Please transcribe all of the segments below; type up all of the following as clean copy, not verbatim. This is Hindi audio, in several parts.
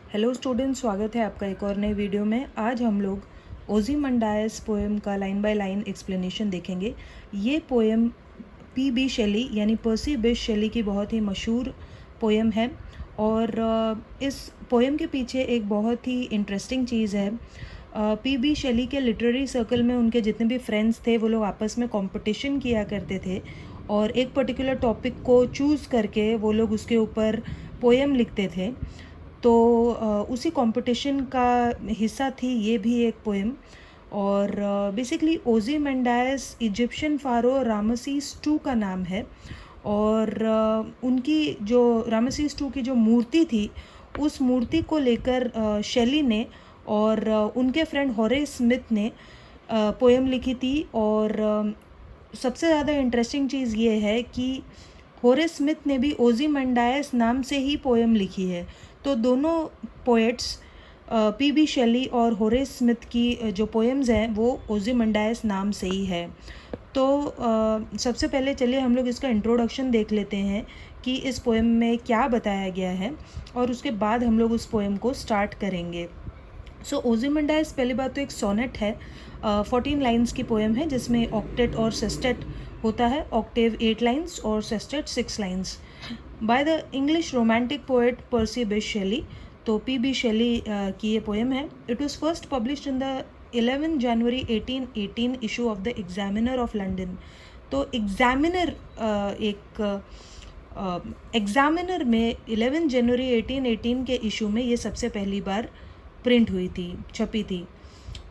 हेलो स्टूडेंट्स, स्वागत है आपका एक और नए वीडियो में। आज हम लोग ओज़िमंडायस पोएम का लाइन बाय लाइन एक्सप्लेनेशन देखेंगे। ये पोएम पी.बी. शेली यानी पर्सी बिश शेली की बहुत ही मशहूर पोएम है और इस पोएम के पीछे एक बहुत ही इंटरेस्टिंग चीज़ है। पी.बी. शेली के लिटरेरी सर्कल में उनके जितने भी फ्रेंड्स थे वो लोग आपस में कंपटीशन किया करते थे और एक पर्टिकुलर टॉपिक को चूज़ करके वो लोग उसके ऊपर पोएम लिखते थे। तो उसी कंपटीशन का हिस्सा थी ये भी एक पोएम। और बेसिकली ओज़िमंडायस इजिप्शियन फ़ारो रामसीस II का नाम है और उनकी जो रामसीस II की जो मूर्ति थी उस मूर्ति को लेकर शेली ने और उनके फ्रेंड होरेस स्मिथ ने पोएम लिखी थी। और सबसे ज़्यादा इंटरेस्टिंग चीज़ ये है कि होरेस स्मिथ ने भी ओज़िमंडायस नाम से ही पोएम लिखी है। तो दोनों पोएट्स पी.बी. शेली और होरेस स्मिथ की जो पोएम्स हैं वो ओज़िमंडायस नाम से ही है। तो सबसे पहले चलिए हम लोग इसका इंट्रोडक्शन देख लेते हैं कि इस पोएम में क्या बताया गया है और उसके बाद हम लोग उस पोएम को स्टार्ट करेंगे। सो ओज़िमंडायस पहली बात तो एक सोनेट है, 14 लाइन्स की पोएम है जिसमें ऑक्टेट और सेस्टेट होता है। ऑक्टेव 8 लाइन्स और sestet 6 lines by the English romantic poet Percy Bysshe Shelley. तो पी.बी. शेली की ये पोएम है। It was first published in the 11 January 1818 issue of the examiner of London. तो एग्जामिनर में 11 जनवरी 1818 के इशू में ये सबसे पहली बार प्रिंट हुई थी, छपी थी।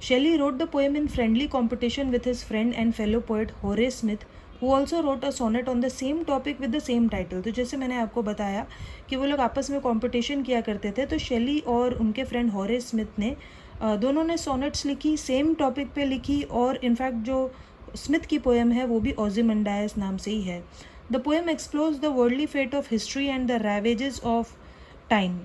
शेली wrote the poem in friendly competition with his friend and fellow poet Horace Smith, who also wrote a sonnet on the same topic with the same title। तो जैसे मैंने आपको बताया कि वो लोग आपस में कंपटीशन किया करते थे, तो शेली और उनके फ्रेंड होरेस स्मिथ ने दोनों ने सोनेट्स लिखी, सेम टॉपिक पे लिखी और इनफैक्ट जो स्मिथ की पोएम है वो भी ओज़िमंडायस नाम से ही है। The poem explores the worldly fate of history and the ravages of time.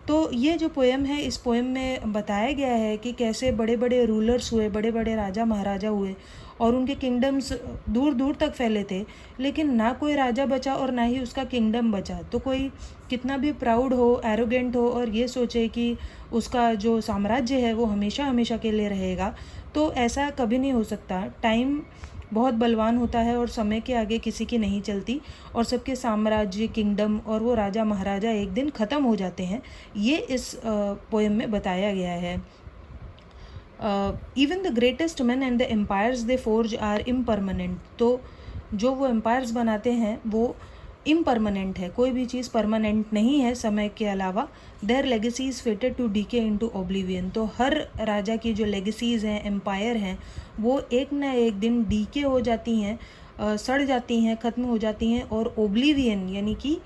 तो ये जो पोएम है, इस पोएम में बताया गया है कि कैसे बड़े बड़े रूलर्स हुए, बड़े बड़े राजा महाराजा हुए और उनके किंगडम्स दूर दूर तक फैले थे, लेकिन ना कोई राजा बचा और ना ही उसका किंगडम बचा। तो कोई कितना भी प्राउड हो, एरोगेंट हो और ये सोचे कि उसका जो साम्राज्य है वो हमेशा हमेशा के लिए रहेगा, तो ऐसा कभी नहीं हो सकता। टाइम बहुत बलवान होता है और समय के आगे किसी की नहीं चलती और सबके साम्राज्य, किंगडम और वो राजा महाराजा एक दिन ख़त्म हो जाते हैं। ये इस पोएम में बताया गया है। Even the greatest man and the empires they forge are impermanent. तो जो वो एम्पायर्स बनाते हैं वो इम्परमानेंट है, कोई भी चीज़ परमानेंट नहीं है समय के अलावा। Their legacies fated to decay into oblivion. तो हर राजा की जो लेगेसीज हैं, एम्पायर हैं, वो एक ना एक दिन डीके हो जाती हैं, सड़ जाती हैं, ख़त्म हो जाती हैं और ओब्लिवियन यानी कि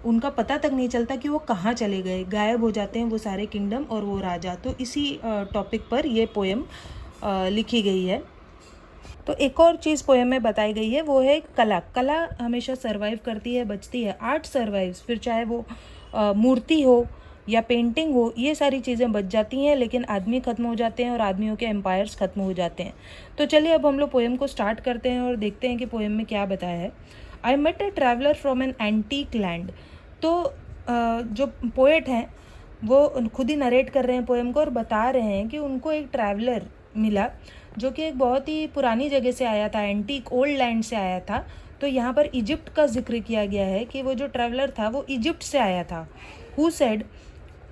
उनका पता तक नहीं चलता कि वो कहाँ चले गए, गायब हो जाते हैं वो सारे किंगडम और वो राजा। तो इसी टॉपिक पर ये पोएम लिखी गई है। तो एक और चीज़ पोएम में बताई गई है वो है कला। कला हमेशा सर्वाइव करती है, बचती है। आर्ट सर्वाइव्स, फिर चाहे वो मूर्ति हो या पेंटिंग हो, ये सारी चीज़ें बच जाती हैं, लेकिन आदमी ख़त्म हो जाते हैं और आदमियों के एम्पायर्स ख़त्म हो जाते हैं। तो चलिए अब हम लोग पोएम को स्टार्ट करते हैं और देखते हैं कि पोएम में क्या बताया है। I met a traveller from an antique land. तो जो पोएट हैं वो खुद ही नरेट कर रहे हैं पोएम को और बता रहे हैं कि उनको एक ट्रैवलर मिला जो कि एक बहुत ही पुरानी जगह से आया था, एंटीक ओल्ड लैंड से आया था। तो यहाँ पर इजिप्ट का जिक्र किया गया है कि वो जो ट्रैवलर था वो इजिप्ट से आया था। हु सेड,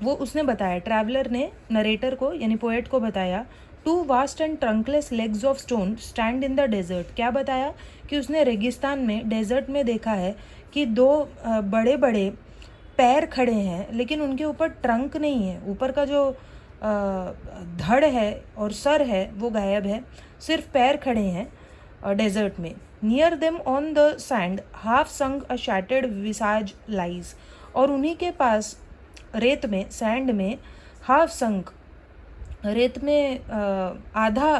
वो उसने बताया, ट्रैवलर ने नरेटर को यानी पोएट को बताया, two vast and trunkless legs of stone stand in the desert. क्या बताया कि उसने रेगिस्तान में, डेजर्ट में देखा है कि दो बड़े बड़े पैर खड़े हैं लेकिन उनके ऊपर ट्रंक नहीं है, ऊपर का जो धड़ है और सर है वो गायब है, सिर्फ पैर खड़े हैं डेजर्ट में। Near them on the sand half संग अ शैटर्ड विसाज लाइज। और उन्हीं के पास रेत में, सैंड में, हाफ संग, रेत में आधा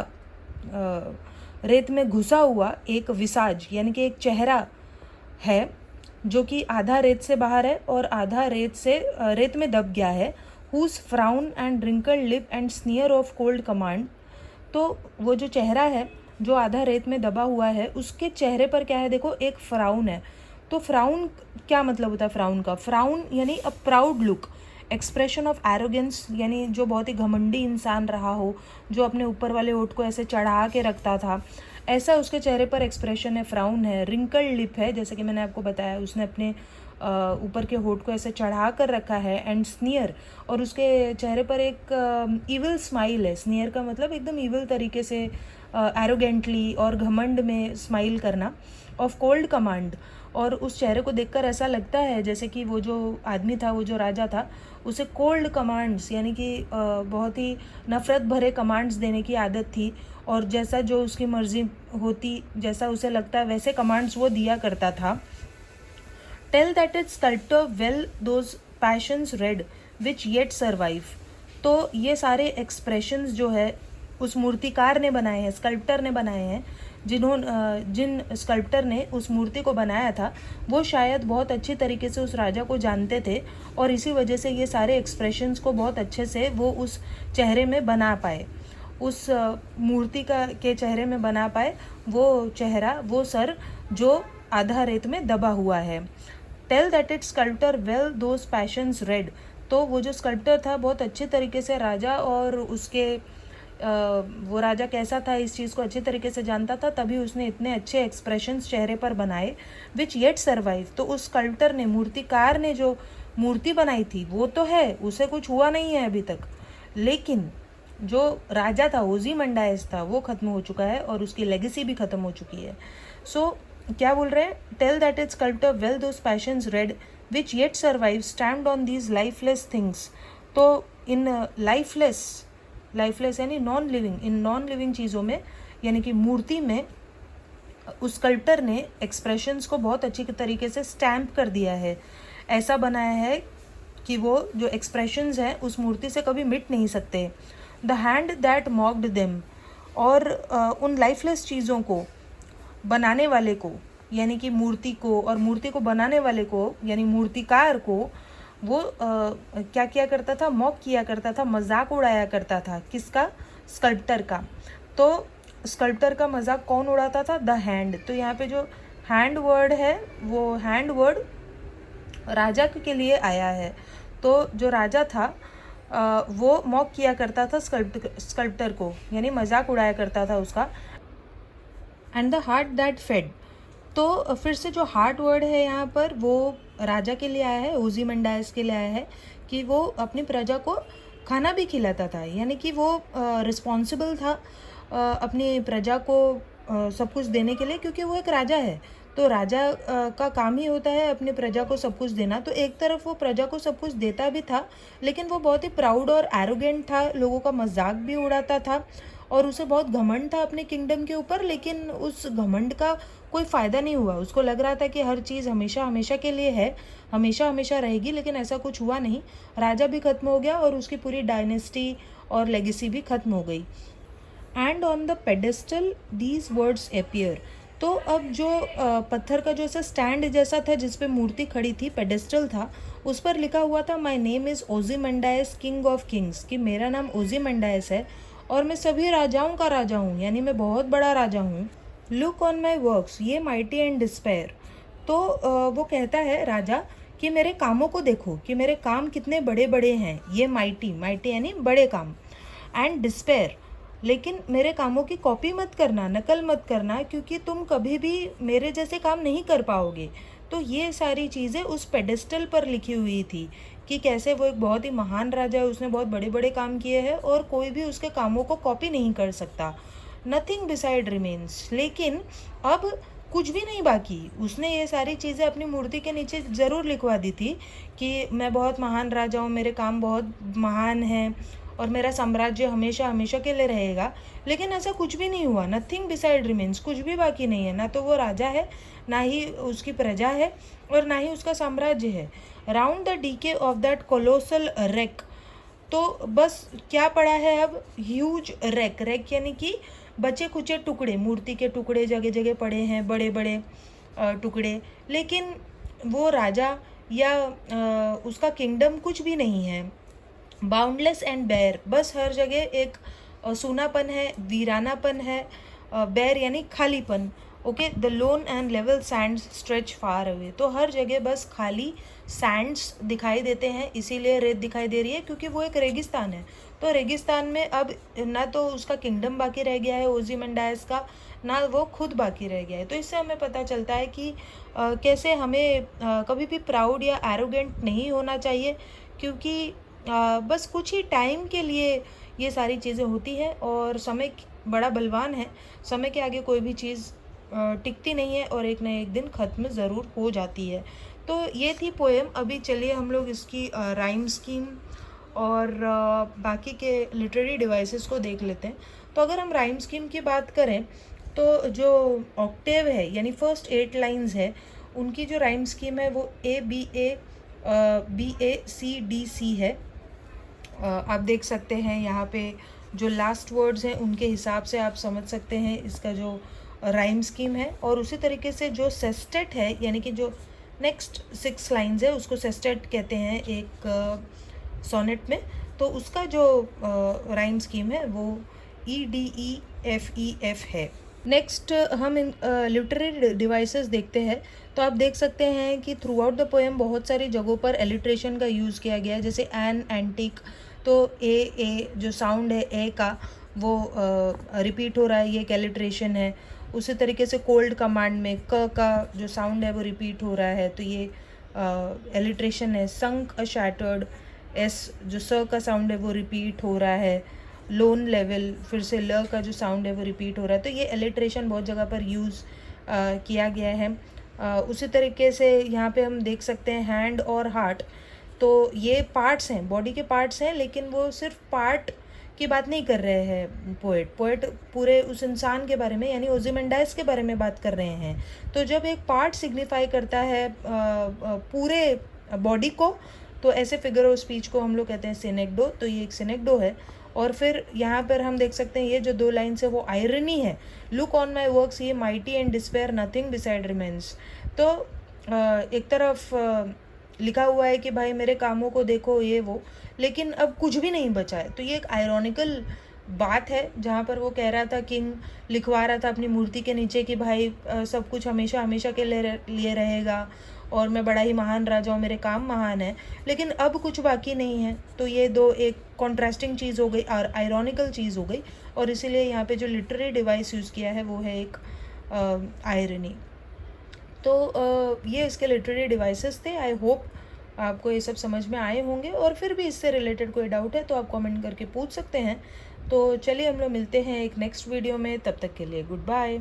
रेत में घुसा हुआ एक विसाज यानी कि एक चेहरा है जो कि आधा रेत से बाहर है और आधा रेत में दब गया है। whose frown and wrinkled lip and sneer of cold command। तो वो जो चेहरा है जो आधा रेत में दबा हुआ है, उसके चेहरे पर क्या है, देखो एक फ्राउन है। तो फ्राउन क्या मतलब होता है फ्राउन का? फ्राउन यानी a proud look, expression of arrogance यानी जो बहुत ही घमंडी इंसान रहा हो, जो अपने ऊपर वाले होठ को ऐसे चढ़ा के रखता था, ऐसा उसके चेहरे पर एक्सप्रेशन है। फ्राउन है, रिंकल लिप है, जैसे कि मैंने आपको बताया उसने अपने ऊपर के होठ को ऐसे चढ़ा कर रखा है। एंड स्नियर, और उसके चेहरे पर एक इविल स्माइल है। स्नियर का मतलब एकदम इविल तरीके से एरोगेंटली और घमंड में स्माइल करना। ऑफ कोल्ड कमांड, और उस चेहरे को देखकर ऐसा लगता है जैसे कि वो जो आदमी था, वो जो राजा था, उसे कोल्ड कमांड्स यानी कि बहुत ही नफ़रत भरे कमांड्स देने की आदत थी, और जैसा जो उसकी मर्जी होती, जैसा उसे लगता वैसे कमांड्स वो दिया करता था। Tell that it sculptor well those passions read which yet survive. तो ये सारे एक्सप्रेशंस जो है उस मूर्तिकार ने बनाए हैं, स्कल्प्टर ने बनाए हैं। जिन स्कल्प्टर ने उस मूर्ति को बनाया था वो शायद बहुत अच्छी तरीके से उस राजा को जानते थे, और इसी वजह से ये सारे एक्सप्रेशंस को बहुत अच्छे से वो उस चेहरे में बना पाए, उस मूर्ति के चेहरे में बना पाए। वो चेहरा, वो सर जो आधा रेत में दबा हुआ है। Tell that it sculptor well those passions read. तो वो जो स्कल्प्टर था बहुत अच्छे तरीके से राजा और उसके वो राजा कैसा था इस चीज़ को अच्छे तरीके से जानता था, तभी उसने इतने अच्छे एक्सप्रेशंस चेहरे पर बनाए। विच येट सर्वाइव, तो उस स्कल्प्टर ने, मूर्तिकार ने जो मूर्ति बनाई थी वो तो है, उसे कुछ हुआ नहीं है अभी तक, लेकिन जो राजा था, ओज़ीमंडायस था, वो ख़त्म हो चुका है और उसकी लेगेसी भी ख़त्म हो चुकी है। सो क्या बोल रहे हैं? Tell that it sculptor well those passions read which yet survive stand on these lifeless things. तो इन लाइफलेस यानी नॉन लिविंग, इन नॉन लिविंग चीज़ों में यानी कि मूर्ति में उस स्कल्प्टर ने एक्सप्रेशंस को बहुत अच्छी तरीके से स्टैम्प कर दिया है, ऐसा बनाया है कि वो जो एक्सप्रेशंस हैं उस मूर्ति से कभी मिट नहीं सकते। The hand that mocked them, और उन लाइफलेस चीज़ों को बनाने वाले को यानी कि मूर्ति को, और मूर्ति को बनाने वाले को यानी मूर्तिकार को वो क्या किया करता था? मॉक किया करता था, मजाक उड़ाया करता था। किसका? स्कल्प्टर का। तो स्कल्प्टर का मजाक कौन उड़ाता था? The hand. तो यहाँ पे जो हैंड वर्ड है वो हैंड वर्ड राजा के लिए आया है। तो जो राजा था वो मॉक किया करता था स्कल्प्टर को, यानी मजाक उड़ाया करता था उसका। And the heart that fed, तो फिर से जो हार्ट वर्ड है यहाँ पर वो राजा के लिए आया है, ओज़ीमंडायस के लिए आया है कि वो अपनी प्रजा को खाना भी खिलाता था, यानी कि वो रिस्पॉन्सिबल था अपनी प्रजा को सब कुछ देने के लिए, क्योंकि वो एक राजा है। तो राजा का काम ही होता है अपनी प्रजा को सब कुछ देना। तो एक तरफ वो प्रजा को सब कुछ देता भी था, लेकिन वो बहुत ही प्राउड और एरोगेंट था, लोगों का मजाक भी उड़ाता था, और उसे बहुत घमंड था अपने किंगडम के ऊपर। लेकिन उस घमंड का कोई फ़ायदा नहीं हुआ। उसको लग रहा था कि हर चीज़ हमेशा हमेशा के लिए है, हमेशा हमेशा रहेगी, लेकिन ऐसा कुछ हुआ नहीं। राजा भी ख़त्म हो गया और उसकी पूरी डायनेस्टी और लेगेसी भी ख़त्म हो गई। And on the pedestal these words appear, तो अब जो पत्थर का जो ऐसा स्टैंड जैसा था जिस पे मूर्ति खड़ी थी, पेडेस्टल था, उस पर लिखा हुआ था my name is Ozymandias king of kings, कि मेरा नाम ओज़ीमंडायस है और मैं सभी राजाओं का राजा हूँ, यानी मैं बहुत बड़ा राजा हूँ। लुक ऑन माई वर्क्स ये माइटी एंड डिस्पेयर, तो वो कहता है राजा कि मेरे कामों को देखो कि मेरे काम कितने बड़े बड़े हैं। ये माइटी, माइटी यानी बड़े काम, एंड डिस्पेयर, लेकिन मेरे कामों की कॉपी मत करना, नकल मत करना, क्योंकि तुम कभी भी मेरे जैसे काम नहीं कर पाओगे। तो ये सारी चीज़ें उस पेडेस्टल पर लिखी हुई थी कि कैसे वो एक बहुत ही महान राजा है, उसने बहुत बड़े बड़े काम किए हैं और कोई भी उसके कामों को कॉपी नहीं कर सकता। नथिंग बिसाइड रिमेन्स, लेकिन अब कुछ भी नहीं बाकी। उसने ये सारी चीज़ें अपनी मूर्ति के नीचे ज़रूर लिखवा दी थी कि मैं बहुत महान राजा हूँ, मेरे काम बहुत महान हैं और मेरा साम्राज्य हमेशा हमेशा के लिए रहेगा, लेकिन ऐसा कुछ भी नहीं हुआ। नथिंग बिसाइड रिमेन्स, कुछ भी बाकी नहीं है। ना तो वो राजा है, ना ही उसकी प्रजा है, और ना ही उसका साम्राज्य है। Round the decay of that colossal wreck, तो बस क्या पड़ा है अब? ह्यूज रेक, रेक यानी कि बचे खुचे टुकड़े, मूर्ति के टुकड़े जगह जगह पड़े हैं, बड़े बड़े टुकड़े, लेकिन वो राजा या उसका किंगडम कुछ भी नहीं है। बाउंडलेस एंड बेयर, बस हर जगह एक सूनापन है, वीरानापन है। बेयर यानी खालीपन, okay, the loan and level Sands stretch far away. तो हर जगह बस खाली सैंड्स दिखाई देते हैं, इसीलिए रेत दिखाई दे रही है क्योंकि वो एक रेगिस्तान है। तो रेगिस्तान में अब ना तो उसका किंगडम बाकी रह गया है ओzymandias का, ना वो खुद बाकी रह गया है। तो इससे हमें पता चलता है कि कैसे हमें कभी भी प्राउड या एरोगेंट नहीं होना चाहिए, क्योंकि बस कुछ ही टाइम के लिए ये सारी चीज़ें होती हैं और समय बड़ा बलवान है। समय के आगे कोई भी चीज़ टिकती नहीं है और एक ना एक दिन ख़त्म ज़रूर हो जाती है। तो ये थी पोएम। अभी चलिए हम लोग इसकी राइम स्कीम और बाकी के लिटरेरी डिवाइसेस को देख लेते हैं। तो अगर हम राइम स्कीम की बात करें तो जो ऑक्टेव है यानी फर्स्ट 8 लाइंस है, उनकी जो राइम स्कीम है वो ABA है। आप देख सकते हैं यहाँ पे जो लास्ट वर्ड्स हैं उनके हिसाब से आप समझ सकते हैं इसका जो राइम स्कीम है। और उसी तरीके से जो सेस्टेट है यानी कि जो नेक्स्ट 6 लाइंस है उसको सेस्टेट कहते हैं एक सोनेट में। तो उसका जो राइम स्कीम है वो EDEFEF है। नेक्स्ट हम लिटरेरी डिवाइसेस देखते हैं। तो आप देख सकते हैं कि थ्रू आउट द पोएम बहुत सारी जगहों पर एलिट्रेशन का यूज़ किया गया है, जैसे एन, एंटिक। तो ए जो साउंड है ए का वो रिपीट हो रहा है, ये एक एलिट्रेशन है। उसी तरीके से कोल्ड कमांड में क का जो साउंड है वो रिपीट हो रहा है, तो ये एलिट्रेशन है। संक अ शैटर्ड, एस जो स का साउंड है वो रिपीट हो रहा है। लोन लेवल, फिर से ल का जो साउंड है वो रिपीट हो रहा है। तो ये एलिट्रेशन बहुत जगह पर यूज़ किया गया है। उसी तरीके से यहाँ पे हम देख सकते हैं हैंड और हार्ट। तो ये पार्ट्स हैं, बॉडी के पार्ट्स हैं, लेकिन वो सिर्फ पार्ट की बात नहीं कर रहे हैं पोएट पूरे उस इंसान के बारे में यानी ओzymandias के बारे में बात कर रहे हैं। तो जब एक पार्ट सिग्निफाई करता है पूरे बॉडी को, तो ऐसे फिगर ऑफ स्पीच को हम लोग कहते हैं सिनेक्डो। तो ये एक सिनेक्डो है। और फिर यहाँ पर हम देख सकते हैं ये जो 2 लाइन्स है वो आयरनी है। लुक ऑन माई वर्क्स, ये mighty and despair, nothing beside remains. तो एक तरफ लिखा हुआ है कि भाई मेरे कामों को देखो ये वो, लेकिन अब कुछ भी नहीं बचा है। तो ये एक आयरॉनिकल बात है जहाँ पर वो कह रहा था, किंग लिखवा रहा था अपनी मूर्ति के नीचे कि भाई सब कुछ हमेशा हमेशा के लिए रहेगा और मैं बड़ा ही महान राजा हूँ, मेरे काम महान है, लेकिन अब कुछ बाकी नहीं है। तो ये दो एक कॉन्ट्रास्टिंग चीज़ हो गई और आयरॉनिकल चीज़ हो गई, और इसीलिए यहाँ पे जो लिटरेरी डिवाइस यूज़ किया है वो है एक आयरनी। तो ये इसके लिटरेरी डिवाइसेस थे। आई होप आपको ये सब समझ में आए होंगे, और फिर भी इससे रिलेटेड कोई डाउट है तो आप कमेंट करके पूछ सकते हैं। तो चलिए हम लोग मिलते हैं एक नेक्स्ट वीडियो में, तब तक के लिए गुड बाय।